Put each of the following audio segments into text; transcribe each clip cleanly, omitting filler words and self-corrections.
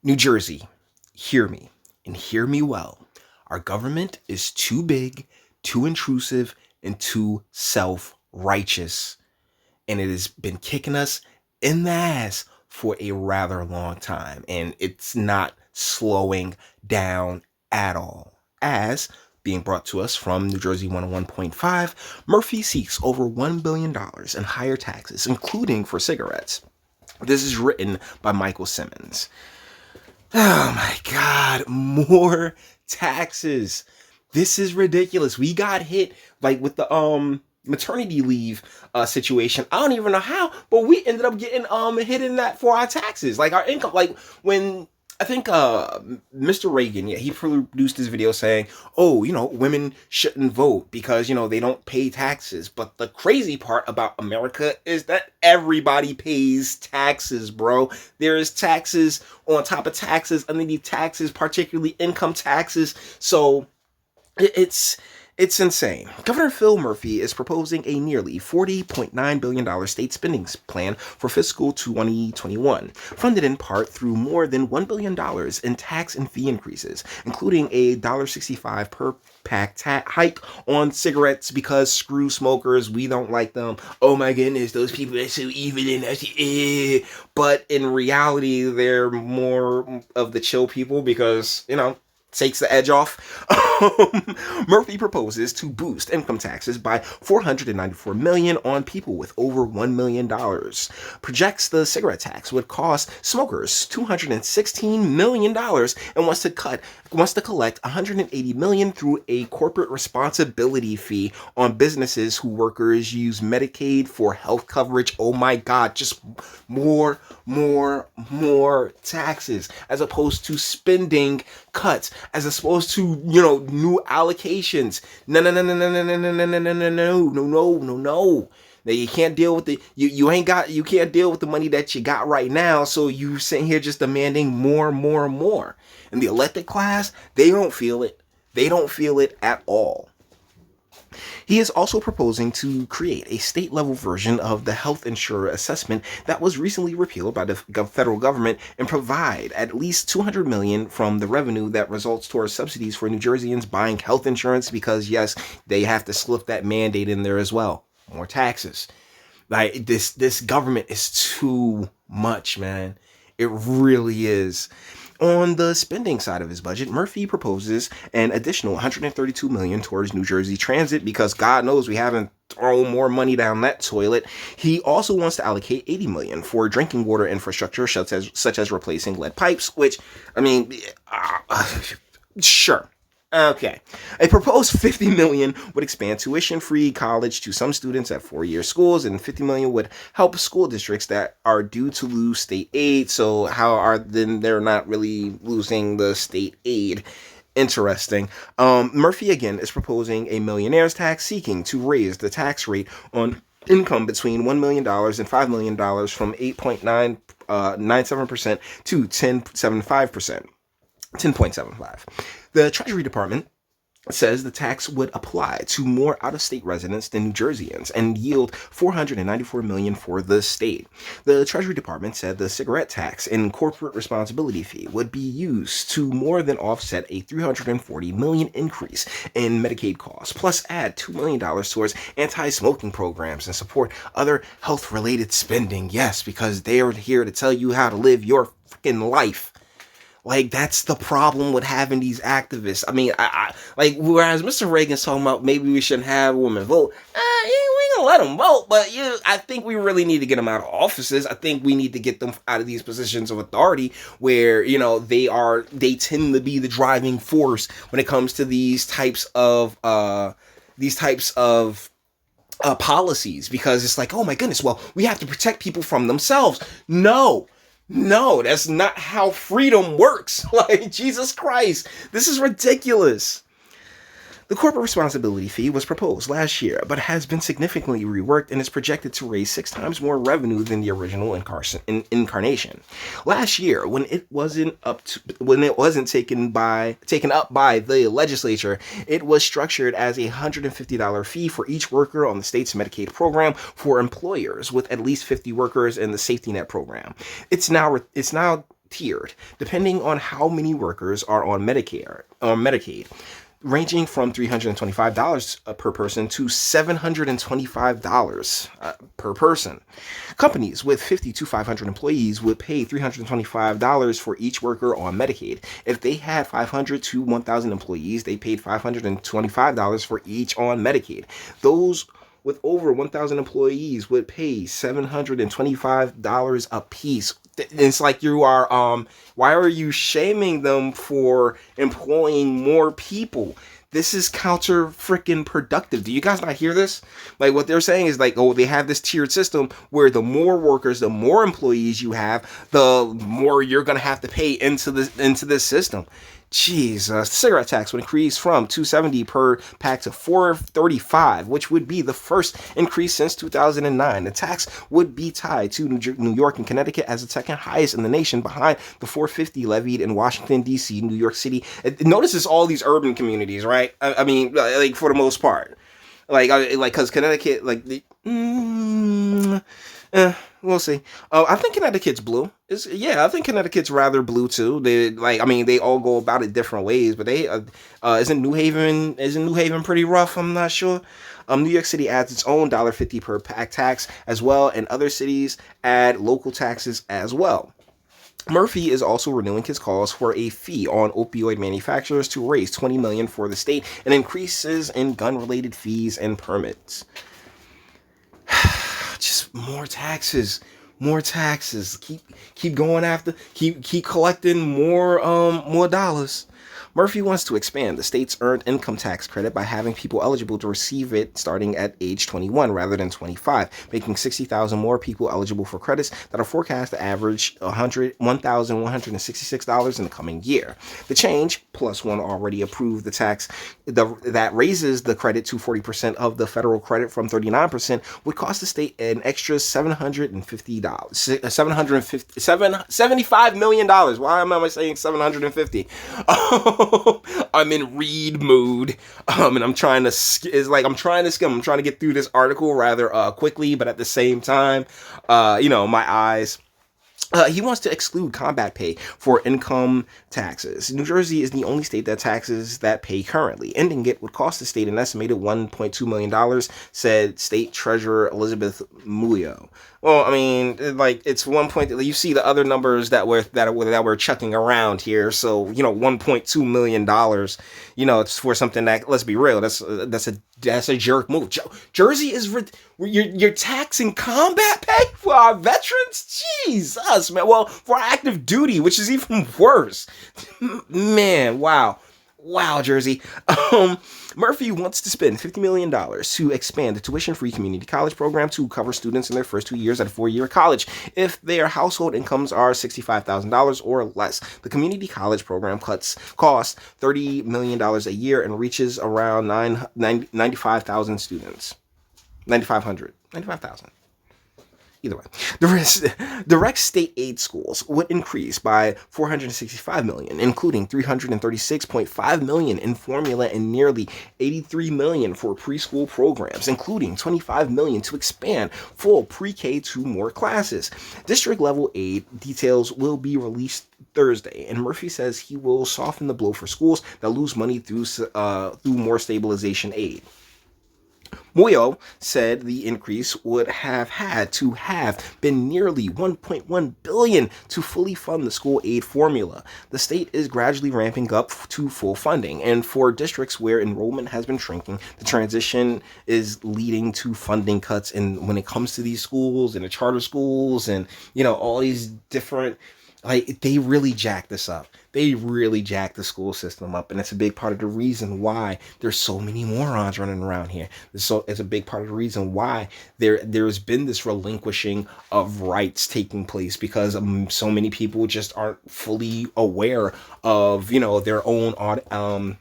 New Jersey, hear me, and hear me well. Our government is too big, too intrusive, and too self-righteous. And it has been kicking us in the ass for a rather long time. And it's not slowing down at all. As being brought to us from New Jersey 101.5, Murphy seeks over $1 billion in higher taxes, including for cigarettes. This is written by Michael Simmons. Oh my God, more taxes. This is ridiculous. We got hit like with the maternity leave situation. I don't even know how, but we ended up getting hit in that for our taxes. Like our income, like when I think Mr. Reagan, yeah, he produced this video saying, "Oh, women shouldn't vote because they don't pay taxes." But the crazy part about America is that everybody pays taxes, bro. There is taxes on top of taxes, underneath taxes, particularly income taxes. So it's insane. Governor Phil Murphy is proposing a nearly $40.9 billion state spending plan for fiscal 2021, funded in part through more than $1 billion in tax and fee increases, including a $1.65 per pack hike on cigarettes because screw smokers, we don't like them. Oh my goodness, those people are so evil and that's But in reality, they're more of the chill people because, takes the edge off. Murphy proposes to boost income taxes by $494 million on people with over $1 million. Projects the cigarette tax would cost smokers $216 million and wants to collect $180 million through a corporate responsibility fee on businesses whose workers use Medicaid for health coverage. Oh my God, just more taxes as opposed to spending cuts, as opposed to new allocations. No. Now you can't deal with you can't deal with the money that you got right now, so you sitting here just demanding more. And the elected class, they don't feel it. They don't feel it at all. He is also proposing to create a state-level version of the health insurer assessment that was recently repealed by the federal government and provide at least $200 million from the revenue that results towards subsidies for New Jerseyans buying health insurance because, yes, they have to slip that mandate in there as well. More taxes. Like, this government is too much, man. It really is. On the spending side of his budget, Murphy proposes an additional $132 million towards New Jersey Transit because God knows we haven't thrown more money down that toilet. He also wants to allocate $80 million for drinking water infrastructure, such as replacing lead pipes, which, sure. Okay. A proposed $50 million would expand tuition-free college to some students at four-year schools, and $50 million would help school districts that are due to lose state aid. So then they're not really losing the state aid? Interesting. Murphy again is proposing a millionaire's tax, seeking to raise the tax rate on income between $1 million and $5 million from 8.97% to 10.75%. 10.75. The Treasury Department says the tax would apply to more out-of-state residents than New Jerseyans and yield $494 million for the state. The Treasury Department said the cigarette tax and corporate responsibility fee would be used to more than offset a $340 million increase in Medicaid costs, plus add $2 million towards anti-smoking programs and support other health-related spending. Yes, because they are here to tell you how to live your freaking life. Like, that's the problem with having these activists. I mean, I whereas Mr. Reagan's talking about maybe we shouldn't have women vote, we ain't gonna let them vote, but I think we really need to get them out of offices. I think we need to get them out of these positions of authority where, they tend to be the driving force when it comes to these types of policies, because it's like, oh my goodness, well, we have to protect people from themselves. No, that's not how freedom works. Like, Jesus Christ, this is ridiculous. The corporate responsibility fee was proposed last year, but has been significantly reworked and is projected to raise 6 times more revenue than the original incarnation. Last year, when it wasn't taken up by the legislature, it was structured as a $150 fee for each worker on the state's Medicaid program for employers with at least 50 workers in the safety net program. It's now tiered, depending on how many workers are on Medicare or Medicaid, ranging from $325 per person to $725 per person. Companies with 50 to 500 employees would pay $325 for each worker on Medicaid. If they had 500 to 1,000 employees, they paid $525 for each on Medicaid. Those with over 1,000 employees would pay $725 a piece. It's like you are, why are you shaming them for employing more people? This is counter freaking productive. Do you guys not hear this? Like, what they're saying is like, oh, they have this tiered system where the more workers, the more employees you have, the more you're gonna have to pay into this system. Jesus, cigarette tax would increase from $2.70 per pack to $4.35, which would be the first increase since 2009. The tax would be tied to New York and Connecticut as the second highest in the nation, behind the $4.50 levied in Washington, D.C., New York City. Notice it's all these urban communities, right? I mean, like, for the most part. Like, because Connecticut, like, we'll see. I think Connecticut's blue. I think Connecticut's rather blue too. They all go about it different ways, but they isn't New Haven pretty rough? I'm not sure. New York City adds its own $1.50 per pack tax as well, and other cities add local taxes as well. Murphy is also renewing his calls for a fee on opioid manufacturers to raise $20 million for the state and increases in gun-related fees and permits. Just more taxes. Keep going after. Keep collecting more dollars. Murphy wants to expand the state's earned income tax credit by having people eligible to receive it starting at age 21 rather than 25, making 60,000 more people eligible for credits that are forecast to average $1,166 in the coming year. The change, plus one already approved the tax that raises the credit to 40% of the federal credit from 39%, would cost the state an extra $75 million. Why am I saying 750? I'm in read mood, and I'm trying to skim. I'm trying to get through this article rather quickly, but at the same time, my eyes. He wants to exclude combat pay for income taxes. New Jersey is the only state that taxes that pay currently. Ending it would cost the state an estimated $1.2 million, said State Treasurer Elizabeth Muyo. Well, I mean, like, it's 1 point. You see the other numbers that we're chucking around here. So, $1.2 million. It's for something that, let's be real, that's a jerk move. Jersey is you're taxing combat pay for our veterans. Jesus, man. Well, for active duty, which is even worse. Man, wow, Jersey. Murphy wants to spend $50 million to expand the tuition-free community college program to cover students in their first 2 years at a 4-year college if their household incomes are $65,000 or less. The community college program costs $30 million a year and reaches around 95,000 students. 95,000. Either way, direct state aid schools would increase by $465 million, including $336.5 million in formula and nearly $83 million for preschool programs, including $25 million to expand full pre-K to more classes. District level aid details will be released Thursday, and Murphy says he will soften the blow for schools that lose money through more stabilization aid. Muyo said the increase would have had to have been nearly $1.1 billion to fully fund the school aid formula. The state is gradually ramping up to full funding, and for districts where enrollment has been shrinking, the transition is leading to funding cuts. And when it comes to these schools and the charter schools and all these different, they really jack this up. They really jack the school system up, and it's a big part of the reason why there's so many morons running around here. It's a big part of the reason why there's been this relinquishing of rights taking place, because so many people just aren't fully aware of their own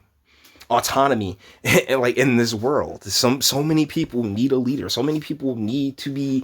autonomy in this world. So many people need a leader. So many people need to be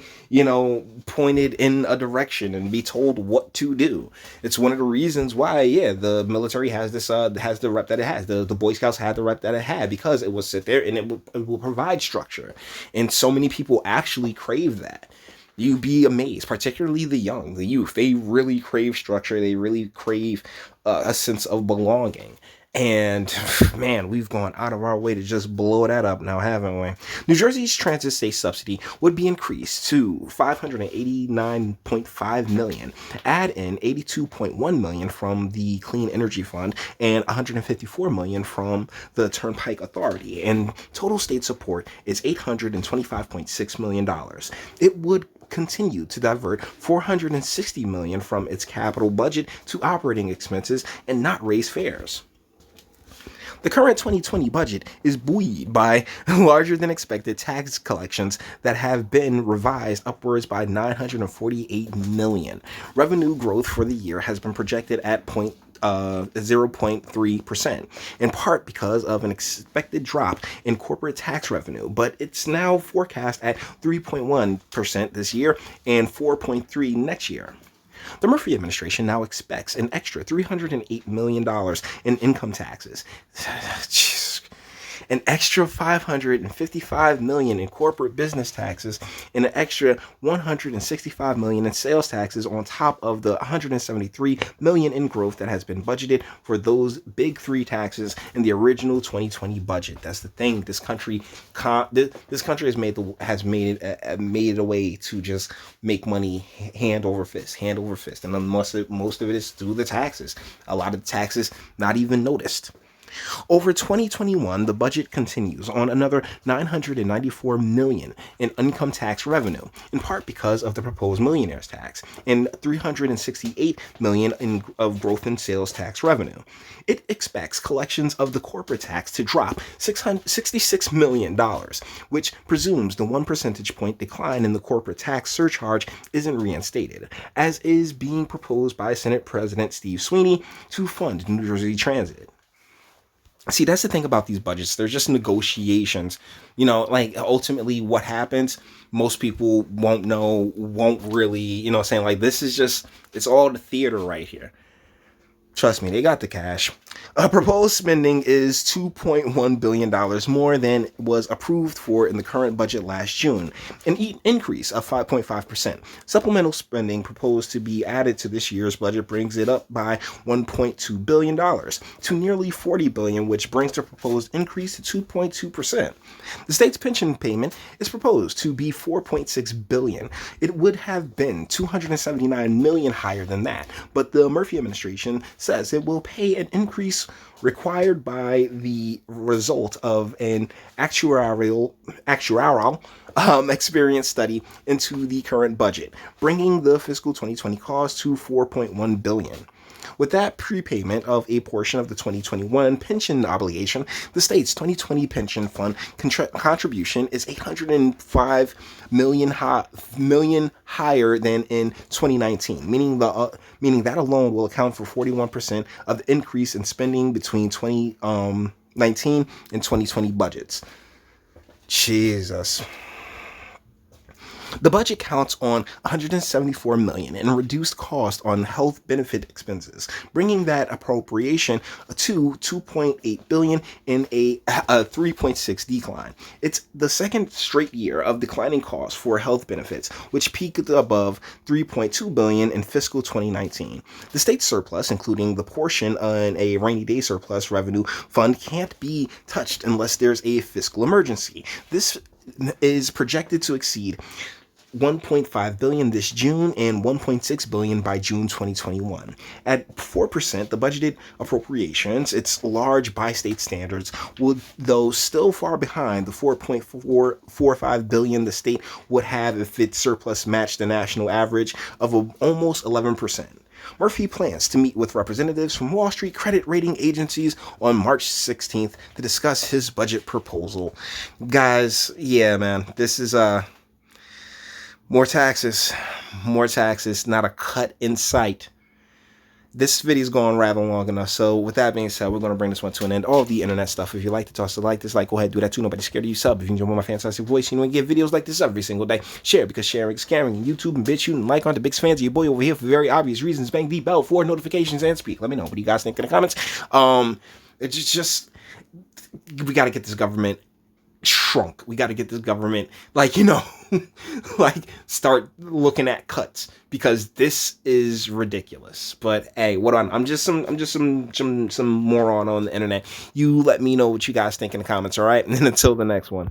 pointed in a direction and be told what to do. It's one of the reasons why the military has this has the rep that it has. The Boy Scouts had the rep that it had, because it will sit there and it will provide structure, and so many people actually crave that. You'd be amazed, particularly the young, the youth. They really crave structure. They really crave a sense of belonging. And man, we've gone out of our way to just blow that up now, haven't we? New Jersey's transit state subsidy would be increased to 589.5 million. Add in 82.1 million from the Clean Energy Fund and 154 million from the Turnpike Authority. And total state support is $825.6 million. It would continue to divert 460 million from its capital budget to operating expenses and not raise fares. The current 2020 budget is buoyed by larger than expected tax collections that have been revised upwards by 948 million. Revenue growth for the year has been projected at 0.3%, in part because of an expected drop in corporate tax revenue, but it's now forecast at 3.1% this year and 4.3% next year. The Murphy administration now expects an extra $308 million in income taxes. An extra $555 million in corporate business taxes, and an extra $165 million in sales taxes on top of the $173 million in growth that has been budgeted for those big three taxes in the original 2020 budget. That's the thing. This country has made it a way to just make money hand over fist, and then most of it is through the taxes. A lot of the taxes not even noticed. Over 2021, the budget continues on another $994 million in income tax revenue, in part because of the proposed millionaire's tax, and $368 million of growth in sales tax revenue. It expects collections of the corporate tax to drop $66 million, which presumes the 1 percentage point decline in the corporate tax surcharge isn't reinstated, as is being proposed by Senate President Steve Sweeney to fund New Jersey Transit. See, that's the thing about these budgets. They're just negotiations. Like ultimately what happens, most people won't really, like this is just, it's all the theater right here. Trust me, they got the cash. Proposed spending is $2.1 billion more than was approved for in the current budget last June, an increase of 5.5%. Supplemental spending proposed to be added to this year's budget brings it up by $1.2 billion to nearly $40 billion, which brings the proposed increase to 2.2%. The state's pension payment is proposed to be $4.6 billion. It would have been $279 million higher than that, but the Murphy administration says it will pay an increase required by the result of an actuarial experience study into the current budget, bringing the fiscal 2020 cost to $4.1 billion. With that prepayment of a portion of the 2021 pension obligation, the state's 2020 pension fund contribution is $805 million higher than in 2019, meaning that alone will account for 41% of the increase in spending between 2019 and 2020 budgets. Jesus. The budget counts on $174 million in reduced cost on health benefit expenses, bringing that appropriation to $2.8 billion in a 3.6% decline. It's the second straight year of declining costs for health benefits, which peaked above $3.2 billion in fiscal 2019. The state surplus, including the portion in a rainy day surplus revenue fund, can't be touched unless there's a fiscal emergency. This is projected to exceed $1.5 billion this June and $1.6 billion by June 2021. At 4%, the budgeted appropriations, its large by state standards, would, though still far behind the $4.45 billion the state would have if its surplus matched the national average of almost 11%. Murphy plans to meet with representatives from Wall Street credit rating agencies on March 16th to discuss his budget proposal. Guys, yeah, man, this is more taxes, not a cut in sight. This video's gone rather long enough, so with that being said, we're going to bring this one to an end. All of the internet stuff, if you like to toss a like, dislike, go ahead, do that too. Nobody's scared of you. Sub if you enjoy my fantastic voice. We get videos like this every single day. Share, because sharing is caring. And YouTube and bitch shooting like on the big fans of your boy over here for very obvious reasons. Bang the bell for notifications and speak. Let me know what you guys think in the comments. It's just we got to get this government shrunk. We got to get this government, like start looking at cuts because this is ridiculous. But hey, what on? I'm just some moron on the internet. You let me know what you guys think in the comments, all right? And then until the next one.